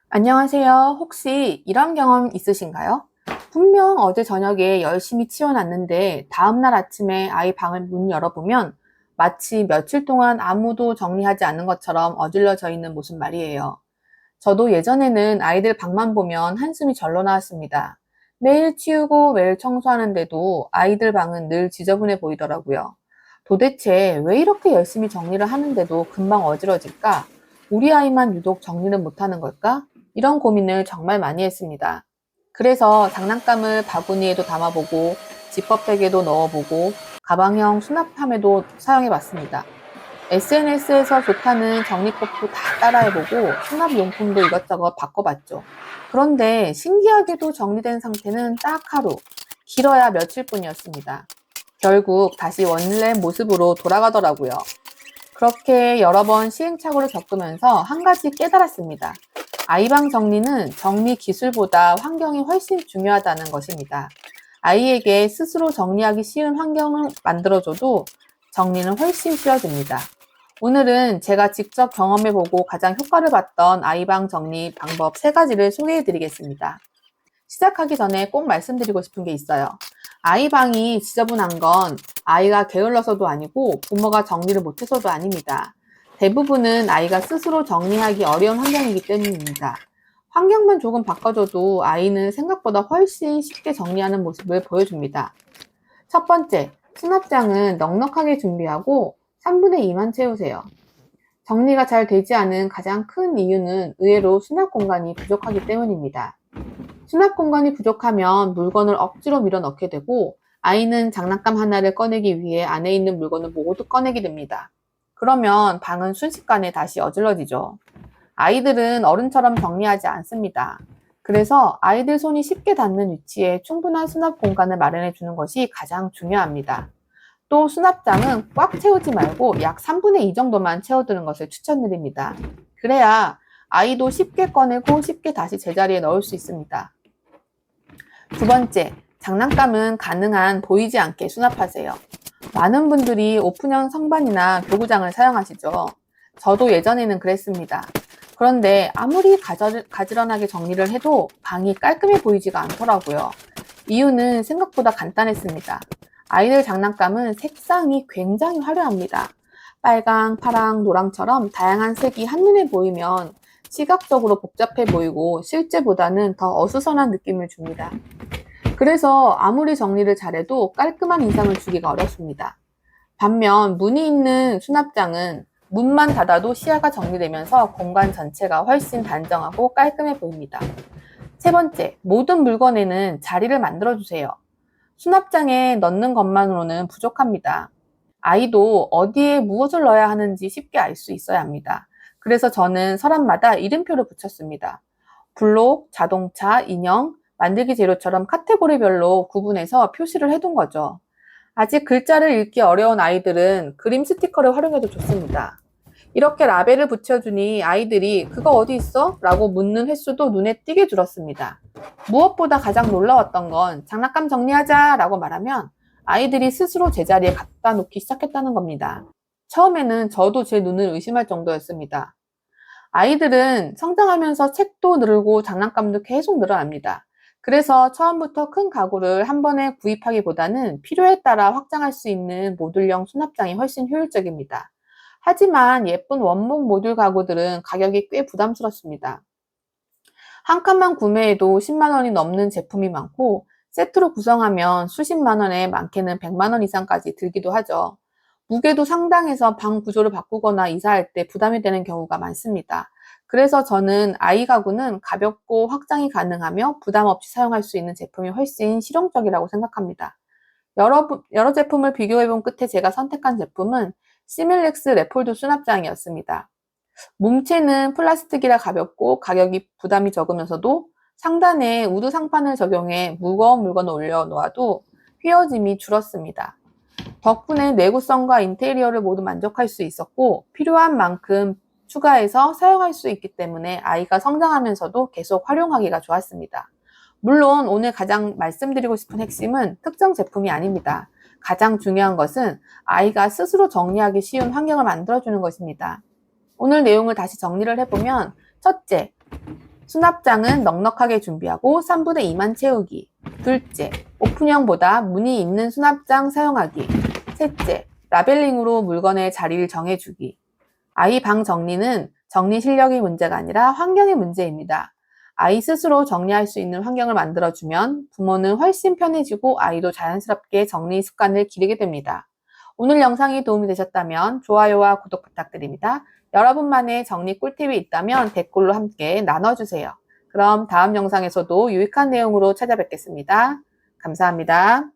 안녕하세요. 혹시 이런 경험 있으신가요? 분명 어제 저녁에 열심히 치워놨는데 다음날 아침에 아이 방을 문 열어보면 마치 며칠 동안 아무도 정리하지 않은 것처럼 어질러져 있는 모습 말이에요. 저도 예전에는 아이들 방만 보면 한숨이 절로 나왔습니다. 매일 치우고 매일 청소하는데도 아이들 방은 늘 지저분해 보이더라고요. 도대체 왜 이렇게 열심히 정리를 하는데도 금방 어지러질까? 우리 아이만 유독 정리를 못하는 걸까? 이런 고민을 정말 많이 했습니다. 그래서 장난감을 바구니에도 담아보고 지퍼백에도 넣어보고 가방형 수납함에도 사용해봤습니다. SNS에서 좋다는 정리법도 다 따라해보고 수납용품도 이것저것 바꿔봤죠. 그런데 신기하게도 정리된 상태는 딱 하루, 길어야 며칠뿐이었습니다. 결국 다시 원래 모습으로 돌아가더라고요. 그렇게 여러 번 시행착오를 겪으면서 한 가지 깨달았습니다. 아이방 정리는 정리 기술보다 환경이 훨씬 중요하다는 것입니다. 아이에게 스스로 정리하기 쉬운 환경을 만들어줘도 정리는 훨씬 쉬워집니다. 오늘은 제가 직접 경험해보고 가장 효과를 봤던 아이방 정리 방법 3가지를 소개해드리겠습니다. 시작하기 전에 꼭 말씀드리고 싶은 게 있어요. 아이방이 지저분한 건 아이가 게을러서도 아니고 부모가 정리를 못해서도 아닙니다. 대부분은 아이가 스스로 정리하기 어려운 환경이기 때문입니다. 환경만 조금 바꿔줘도 아이는 생각보다 훨씬 쉽게 정리하는 모습을 보여줍니다. 첫 번째, 수납장은 넉넉하게 준비하고 3분의 2만 채우세요. 정리가 잘 되지 않은 가장 큰 이유는 의외로 수납 공간이 부족하기 때문입니다. 수납 공간이 부족하면 물건을 억지로 밀어 넣게 되고 아이는 장난감 하나를 꺼내기 위해 안에 있는 물건을 모두 꺼내게 됩니다. 그러면 방은 순식간에 다시 어질러지죠. 아이들은 어른처럼 정리하지 않습니다. 그래서 아이들 손이 쉽게 닿는 위치에 충분한 수납 공간을 마련해 주는 것이 가장 중요합니다. 또 수납장은 꽉 채우지 말고 약 3분의 2 정도만 채워두는 것을 추천드립니다. 그래야 아이도 쉽게 꺼내고 쉽게 다시 제자리에 넣을 수 있습니다. 두 번째, 장난감은 가능한 보이지 않게 수납하세요. 많은 분들이 오픈형 선반이나 교구장을 사용하시죠. 저도 예전에는 그랬습니다. 그런데 아무리 가지런하게 정리를 해도 방이 깔끔해 보이지가 않더라고요. 이유는 생각보다 간단했습니다. 아이들 장난감은 색상이 굉장히 화려합니다. 빨강, 파랑, 노랑처럼 다양한 색이 한눈에 보이면 시각적으로 복잡해 보이고 실제보다는 더 어수선한 느낌을 줍니다. 그래서 아무리 정리를 잘해도 깔끔한 인상을 주기가 어렵습니다. 반면 문이 있는 수납장은 문만 닫아도 시야가 정리되면서 공간 전체가 훨씬 단정하고 깔끔해 보입니다. 세 번째, 모든 물건에는 자리를 만들어주세요. 수납장에 넣는 것만으로는 부족합니다. 아이도 어디에 무엇을 넣어야 하는지 쉽게 알 수 있어야 합니다. 그래서 저는 서랍마다 이름표를 붙였습니다. 블록, 자동차, 인형, 만들기 재료처럼 카테고리별로 구분해서 표시를 해둔 거죠. 아직 글자를 읽기 어려운 아이들은 그림 스티커를 활용해도 좋습니다. 이렇게 라벨을 붙여주니 아이들이 그거 어디 있어? 라고 묻는 횟수도 눈에 띄게 줄었습니다. 무엇보다 가장 놀라웠던 건 장난감 정리하자 라고 말하면 아이들이 스스로 제자리에 갖다 놓기 시작했다는 겁니다. 처음에는 저도 제 눈을 의심할 정도였습니다. 아이들은 성장하면서 책도 늘고 장난감도 계속 늘어납니다. 그래서 처음부터 큰 가구를 한 번에 구입하기보다는 필요에 따라 확장할 수 있는 모듈형 수납장이 훨씬 효율적입니다. 하지만 예쁜 원목 모듈 가구들은 가격이 꽤 부담스럽습니다. 한 칸만 구매해도 10만 원이 넘는 제품이 많고 세트로 구성하면 수십만 원에 많게는 100만 원 이상까지 들기도 하죠. 무게도 상당해서 방 구조를 바꾸거나 이사할 때 부담이 되는 경우가 많습니다. 그래서 저는 아이 가구는 가볍고 확장이 가능하며 부담 없이 사용할 수 있는 제품이 훨씬 실용적이라고 생각합니다. 여러 제품을 비교해 본 끝에 제가 선택한 제품은 시밀렉스 레폴드 수납장이었습니다. 몸체는 플라스틱이라 가볍고 가격이 부담이 적으면서도 상단에 우드 상판을 적용해 무거운 물건을 올려놓아도 휘어짐이 줄었습니다. 덕분에 내구성과 인테리어를 모두 만족할 수 있었고 필요한 만큼 추가해서 사용할 수 있기 때문에 아이가 성장하면서도 계속 활용하기가 좋았습니다. 물론 오늘 가장 말씀드리고 싶은 핵심은 특정 제품이 아닙니다. 가장 중요한 것은 아이가 스스로 정리하기 쉬운 환경을 만들어주는 것입니다. 오늘 내용을 다시 정리를 해보면 첫째, 수납장은 넉넉하게 준비하고 3분의 2만 채우기. 둘째, 오픈형보다 문이 있는 수납장 사용하기. 셋째, 라벨링으로 물건의 자리를 정해주기. 아이 방 정리는 정리 실력의 문제가 아니라 환경의 문제입니다. 아이 스스로 정리할 수 있는 환경을 만들어주면 부모는 훨씬 편해지고 아이도 자연스럽게 정리 습관을 기르게 됩니다. 오늘 영상이 도움이 되셨다면 좋아요와 구독 부탁드립니다. 여러분만의 정리 꿀팁이 있다면 댓글로 함께 나눠주세요. 그럼 다음 영상에서도 유익한 내용으로 찾아뵙겠습니다. 감사합니다.